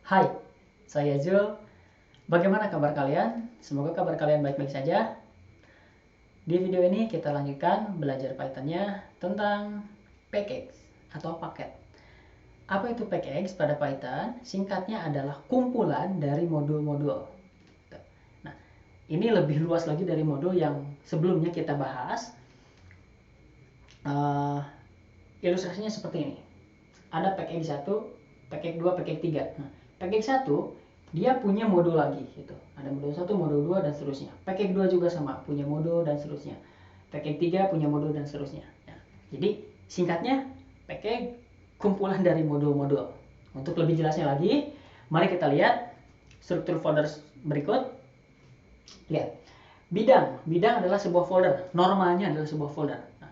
Hai, saya Zul. Bagaimana kabar kalian? Semoga kabar kalian baik-baik saja. Di video ini kita lanjutkan belajar Python-nya tentang package atau paket. Apa itu package pada Python? Singkatnya adalah kumpulan dari modul-modul. Nah, ini lebih luas lagi dari modul yang sebelumnya kita bahas. Ilustrasinya seperti ini. Ada package 1, package 2, package 3. Nah, package 1 dia punya modul lagi gitu. Ada modul 1, modul 2 dan seterusnya. Package 2 juga sama, punya modul dan seterusnya. Package 3 punya modul dan seterusnya. Nah, jadi singkatnya package kumpulan dari modul-modul. Untuk lebih jelasnya lagi, mari kita lihat struktur folder berikut. Lihat. Bidang adalah sebuah folder. Normalnya adalah sebuah folder. Nah,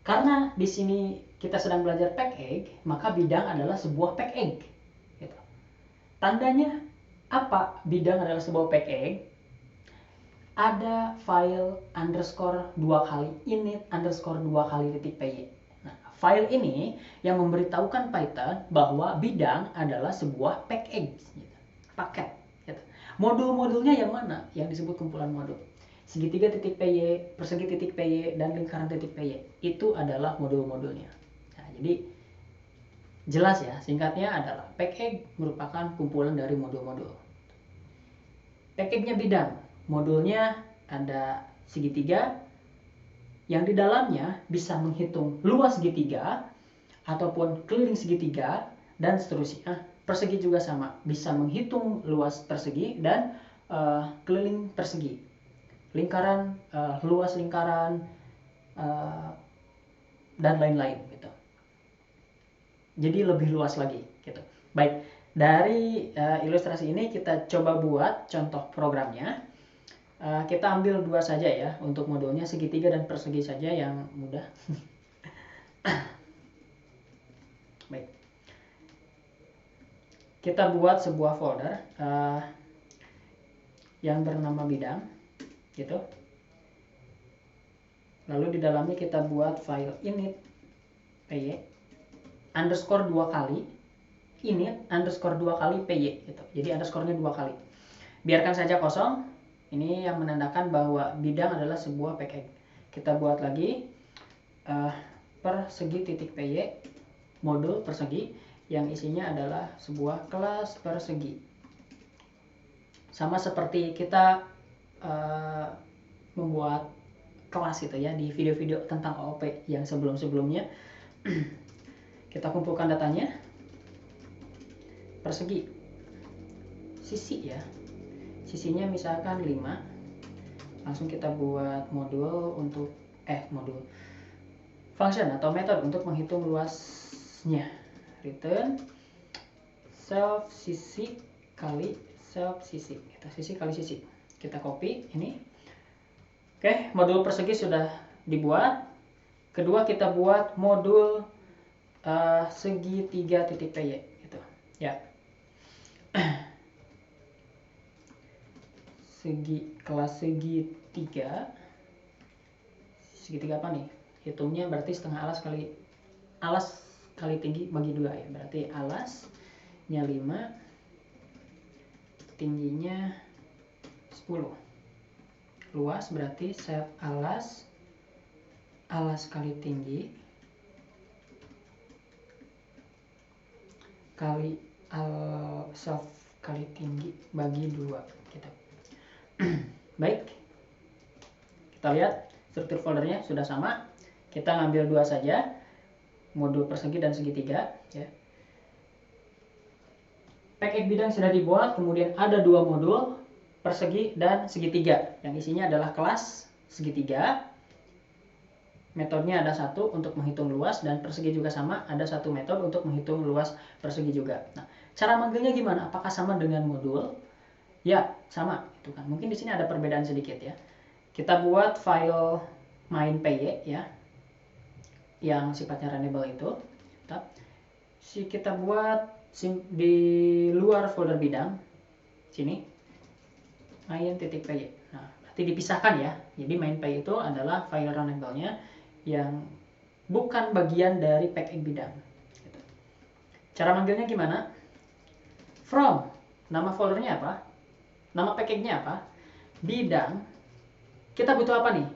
karena di sini kita sedang belajar package, maka bidang adalah sebuah package. Gitu. Tandanya apa bidang adalah sebuah package? Ada file underscore 2 kali init underscore 2 kali titik py. Nah, file ini yang memberitahukan Python bahwa bidang adalah sebuah package, gitu. Paket. Gitu. Modul-modulnya yang mana? Yang disebut kumpulan modul. Segitiga titik py, persegi titik py, dan lingkaran titik py. Itu adalah modul-modulnya. Nah, jadi jelas ya, singkatnya adalah package merupakan kumpulan dari modul-modul. Package-nya bidang, modulnya ada segitiga, yang di dalamnya bisa menghitung luas segitiga, ataupun keliling segitiga, dan seterusnya. Persegi juga sama, bisa menghitung luas persegi dan keliling persegi. Lingkaran, luas lingkaran, dan lain-lain gitu. Jadi lebih luas lagi gitu. Baik, dari ilustrasi ini kita coba buat contoh programnya. Kita ambil dua saja ya untuk modulnya, segitiga dan persegi saja yang mudah. Baik, kita buat sebuah folder yang bernama bidang gitu. Lalu di dalamnya kita buat file init py underscore 2 kali init underscore 2 kali py gitu. Jadi underscore-nya 2 kali. Biarkan saja kosong. Ini yang menandakan bahwa bidang adalah sebuah package. Kita buat lagi persegi titik py modul persegi yang isinya adalah sebuah kelas persegi. Sama seperti kita membuat kelas itu ya di video-video tentang OOP yang sebelum-sebelumnya. Kita kumpulkan datanya. Persegi sisi ya, sisinya misalkan 5. Langsung kita buat modul untuk modul function atau metode untuk menghitung luasnya. Return self sisi kali self sisi. Kita sisi kali sisi. Kita copy ini. Oke, modul persegi sudah dibuat. Kedua kita buat modul segitiga titik py gitu. Ya. Kelas segitiga apa nih? Hitungnya berarti setengah alas kali tinggi bagi 2 ya. Berarti alasnya 5, tingginya 10. Luas berarti self alas kali tinggi kali self kali tinggi bagi 2 gitu. Baik, kita lihat struktur foldernya sudah sama. Kita ngambil dua saja, modul persegi dan segitiga ya. Package bidang sudah dibuat, kemudian ada dua modul persegi dan segitiga yang isinya adalah kelas segitiga. Metodenya ada satu untuk menghitung luas, dan persegi juga sama, ada satu metode untuk menghitung luas persegi juga. Nah, cara manggilnya gimana? Apakah sama dengan modul? Ya, sama itu kan. Mungkin di sini ada perbedaan sedikit ya. Kita buat file main.py ya, yang sifatnya runnable itu. Kita buat di luar folder bidang sini main.py. Nah, berarti dipisahkan ya. Jadi main.py itu adalah file runnable-nya yang bukan bagian dari package bidang. Cara manggilnya gimana? From, nama foldernya apa? Nama package-nya apa? Bidang, kita butuh apa nih?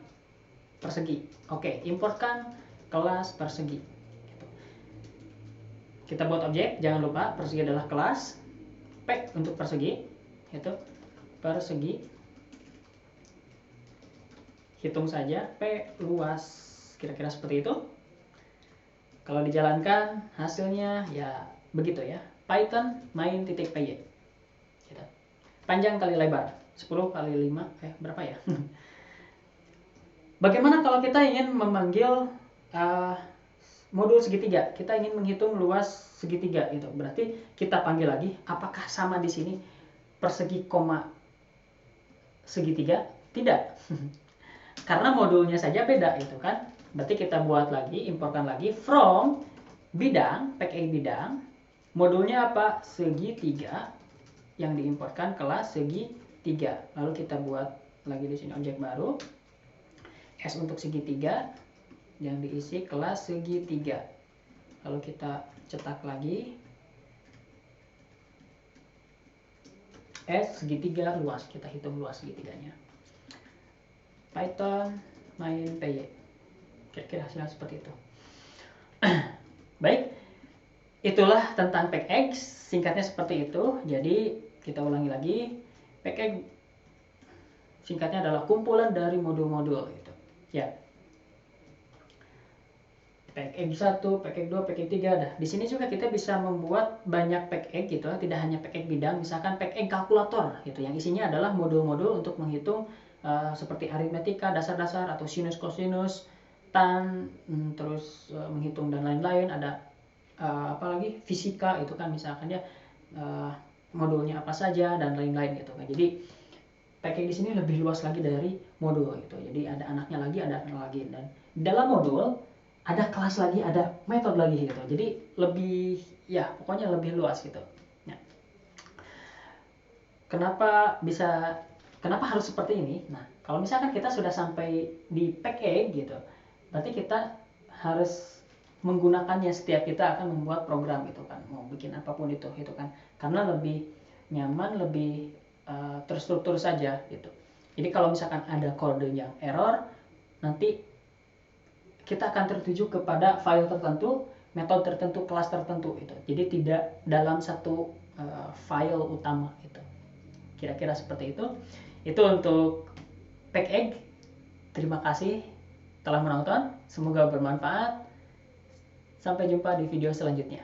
Persegi. Oke, importkan kelas persegi. Kita buat objek, jangan lupa persegi adalah kelas. Pack untuk persegi, itu persegi. Hitung saja P luas, kira-kira seperti itu. Kalau dijalankan hasilnya ya begitu ya. Python main.py gitu. Panjang kali lebar 10 kali 5 berapa ya? Bagaimana kalau kita ingin memanggil modul segitiga? Kita ingin menghitung luas segitiga itu. Berarti kita panggil lagi, apakah sama di sini persegi koma segitiga? Tidak. Karena modulnya saja beda itu kan. Berarti kita buat lagi, importkan lagi from bidang, package bidang. Modulnya apa? Segitiga. Yang diimportkan kelas segitiga. Lalu kita buat lagi di sini objek baru. S untuk segitiga yang diisi kelas segitiga. Lalu kita cetak lagi S segitiga luas. Kita hitung luas segitiganya. Python main.py. Kira-kira hasilnya seperti itu. Baik, itulah tentang package. Singkatnya seperti itu. Jadi kita ulangi lagi. Package singkatnya adalah kumpulan dari modul-modul gitu. Ya. Package 1, package 2, package 3 dah. Di sini juga kita bisa membuat banyak package gitu, tidak hanya package bidang, misalkan package kalkulator gitu yang isinya adalah modul-modul untuk menghitung seperti aritmetika, dasar-dasar atau sinus kosinus, tan, terus menghitung dan lain-lain. Ada apalagi fisika itu kan misalkan ya modulnya apa saja dan lain-lain gitu kan. Jadi package di sini lebih luas lagi dari modul gitu. Jadi ada anaknya lagi, ada anaknya lagi, dan di dalam modul ada kelas lagi, ada metode lagi gitu. Jadi lebih ya pokoknya lebih luas gitu. Ya. Kenapa harus seperti ini? Nah, kalau misalkan kita sudah sampai di package gitu, berarti kita harus menggunakannya setiap kita akan membuat program gitu kan, mau bikin apapun itu kan, karena lebih nyaman, lebih terstruktur saja gitu. Jadi kalau misalkan ada kode yang error, nanti kita akan tertuju kepada file tertentu, metode tertentu, kelas tertentu itu. Jadi tidak dalam satu file utama itu. Kira-kira seperti itu. Itu untuk package. Terima kasih telah menonton. Semoga bermanfaat. Sampai jumpa di video selanjutnya.